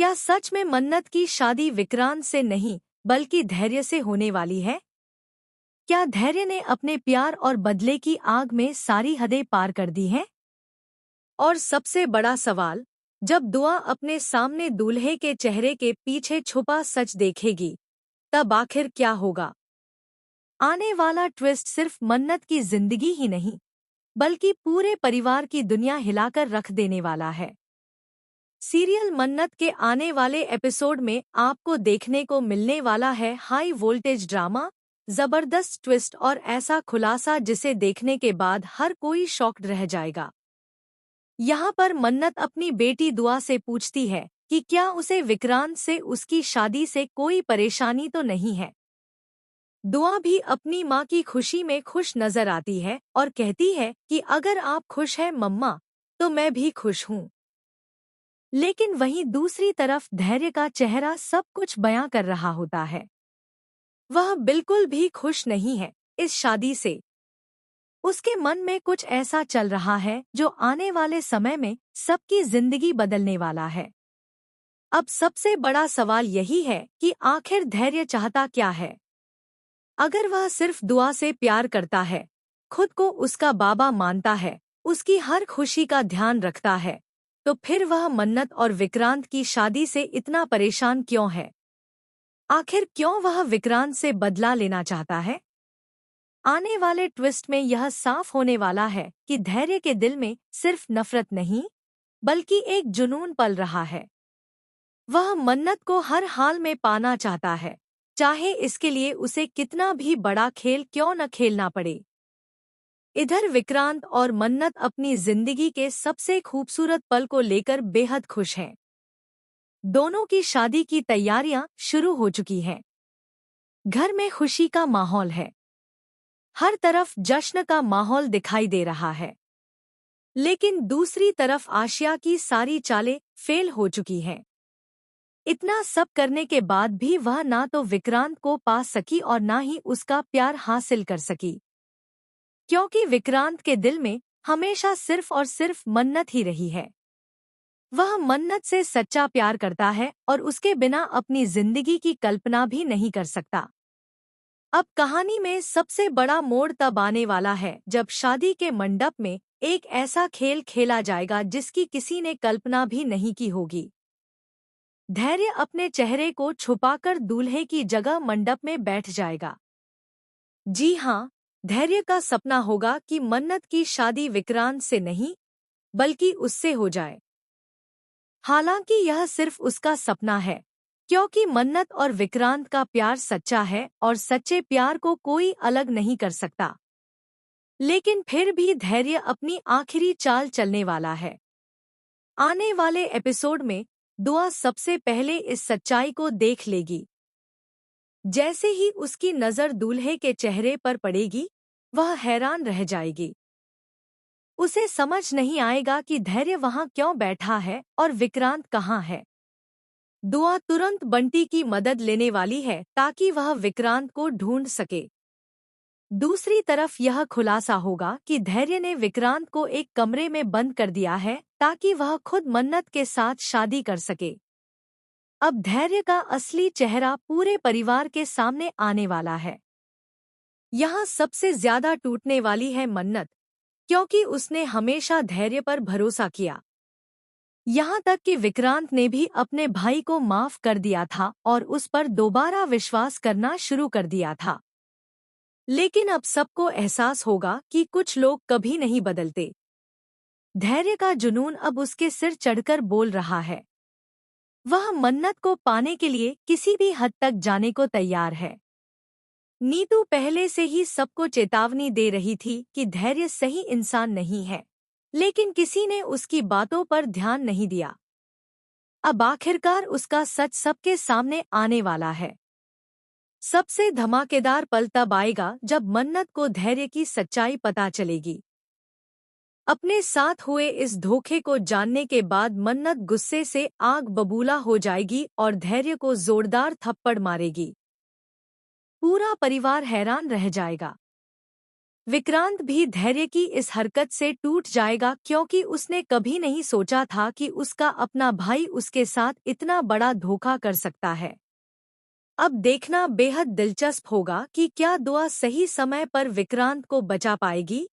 क्या सच में मन्नत की शादी विक्रांत से नहीं बल्कि धैर्य से होने वाली है? क्या धैर्य ने अपने प्यार और बदले की आग में सारी हदें पार कर दी हैं? और सबसे बड़ा सवाल, जब दुआ अपने सामने दूल्हे के चेहरे के पीछे छुपा सच देखेगी, तब आखिर क्या होगा? आने वाला ट्विस्ट सिर्फ मन्नत की जिंदगी ही नहीं, बल्कि पूरे परिवार की दुनिया हिलाकर रख देने वाला है। सीरियल मन्नत के आने वाले एपिसोड में आपको देखने को मिलने वाला है हाई वोल्टेज ड्रामा, जबरदस्त ट्विस्ट और ऐसा खुलासा जिसे देखने के बाद हर कोई शॉक्ड रह जाएगा। यहाँ पर मन्नत अपनी बेटी दुआ से पूछती है कि क्या उसे विक्रांत से उसकी शादी से कोई परेशानी तो नहीं है। दुआ भी अपनी माँ की खुशी में खुश नजर आती है और कहती है कि अगर आप खुश हैं मम्मा, तो मैं भी खुश हूँ। लेकिन वहीं दूसरी तरफ धैर्य का चेहरा सब कुछ बयां कर रहा होता है। वह बिल्कुल भी खुश नहीं है इस शादी से। उसके मन में कुछ ऐसा चल रहा है जो आने वाले समय में सबकी जिंदगी बदलने वाला है। अब सबसे बड़ा सवाल यही है कि आखिर धैर्य चाहता क्या है? अगर वह सिर्फ दुआ से प्यार करता है, खुद को उसका बाबा मानता है, उसकी हर खुशी का ध्यान रखता है, तो फिर वह मन्नत और विक्रांत की शादी से इतना परेशान क्यों है? आखिर क्यों वह विक्रांत से बदला लेना चाहता है? आने वाले ट्विस्ट में यह साफ होने वाला है कि धैर्य के दिल में सिर्फ नफरत नहीं, बल्कि एक जुनून पल रहा है। वह मन्नत को हर हाल में पाना चाहता है, चाहे इसके लिए उसे कितना भी बड़ा खेल क्यों न खेलना पड़े। इधर विक्रांत और मन्नत अपनी जिंदगी के सबसे खूबसूरत पल को लेकर बेहद खुश हैं। दोनों की शादी की तैयारियां शुरू हो चुकी हैं। घर में खुशी का माहौल है। हर तरफ जश्न का माहौल दिखाई दे रहा है। लेकिन दूसरी तरफ आशिया की सारी चालें फेल हो चुकी हैं। इतना सब करने के बाद भी वह ना तो विक्रांत को पा सकी और ना ही उसका प्यार हासिल कर सकी, क्योंकि विक्रांत के दिल में हमेशा सिर्फ और सिर्फ मन्नत ही रही है। वह मन्नत से सच्चा प्यार करता है और उसके बिना अपनी जिंदगी की कल्पना भी नहीं कर सकता। अब कहानी में सबसे बड़ा मोड़ तब आने वाला है जब शादी के मंडप में एक ऐसा खेल खेला जाएगा जिसकी किसी ने कल्पना भी नहीं की होगी। धैर्य अपने चेहरे को छुपाकर दूल्हे की जगह मंडप में बैठ जाएगा। जी हाँ, धैर्य का सपना होगा कि मन्नत की शादी विक्रांत से नहीं, बल्कि उससे हो जाए। हालांकि यह सिर्फ उसका सपना है, क्योंकि मन्नत और विक्रांत का प्यार सच्चा है और सच्चे प्यार को कोई अलग नहीं कर सकता। लेकिन फिर भी धैर्य अपनी आखिरी चाल चलने वाला है। आने वाले एपिसोड में दुआ सबसे पहले इस सच्चाई को देख लेगी। जैसे ही उसकी नज़र दूल्हे के चेहरे पर पड़ेगी, वह हैरान रह जाएगी। उसे समझ नहीं आएगा कि धैर्य वहां क्यों बैठा है और विक्रांत कहाँ है। दुआ तुरंत बंटी की मदद लेने वाली है ताकि वह विक्रांत को ढूंढ सके। दूसरी तरफ यह खुलासा होगा कि धैर्य ने विक्रांत को एक कमरे में बंद कर दिया है ताकि वह खुद मन्नत के साथ शादी कर सके। अब धैर्य का असली चेहरा पूरे परिवार के सामने आने वाला है। यहाँ सबसे ज्यादा टूटने वाली है मन्नत, क्योंकि उसने हमेशा धैर्य पर भरोसा किया। यहाँ तक कि विक्रांत ने भी अपने भाई को माफ कर दिया था और उस पर दोबारा विश्वास करना शुरू कर दिया था। लेकिन अब सबको एहसास होगा कि कुछ लोग कभी नहीं बदलते। धैर्य का जुनून अब उसके सिर चढ़कर बोल रहा है। वह मन्नत को पाने के लिए किसी भी हद तक जाने को तैयार है। नीतू पहले से ही सबको चेतावनी दे रही थी कि धैर्य सही इंसान नहीं है, लेकिन किसी ने उसकी बातों पर ध्यान नहीं दिया। अब आखिरकार उसका सच सबके सामने आने वाला है। सबसे धमाकेदार पल तब आएगा जब मन्नत को धैर्य की सच्चाई पता चलेगी। अपने साथ हुए इस धोखे को जानने के बाद मन्नत गुस्से से आग बबूला हो जाएगी और धैर्य को जोरदार थप्पड़ मारेगी। पूरा परिवार हैरान रह जाएगा। विक्रांत भी धैर्य की इस हरकत से टूट जाएगा क्योंकि उसने कभी नहीं सोचा था कि उसका अपना भाई उसके साथ इतना बड़ा धोखा कर सकता है। अब देखना बेहद दिलचस्प होगा कि क्या दुआ सही समय पर विक्रांत को बचा पाएगी।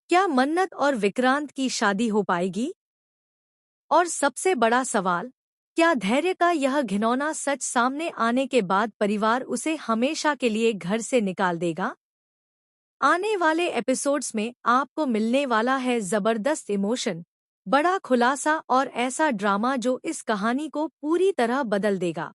क्या मन्नत और विक्रांत की शादी हो पाएगी? और सबसे बड़ा सवाल, क्या धैर्य का यह घिनौना सच सामने आने के बाद परिवार उसे हमेशा के लिए घर से निकाल देगा? आने वाले एपिसोड्स में आपको मिलने वाला है जबरदस्त इमोशन, बड़ा खुलासा और ऐसा ड्रामा जो इस कहानी को पूरी तरह बदल देगा।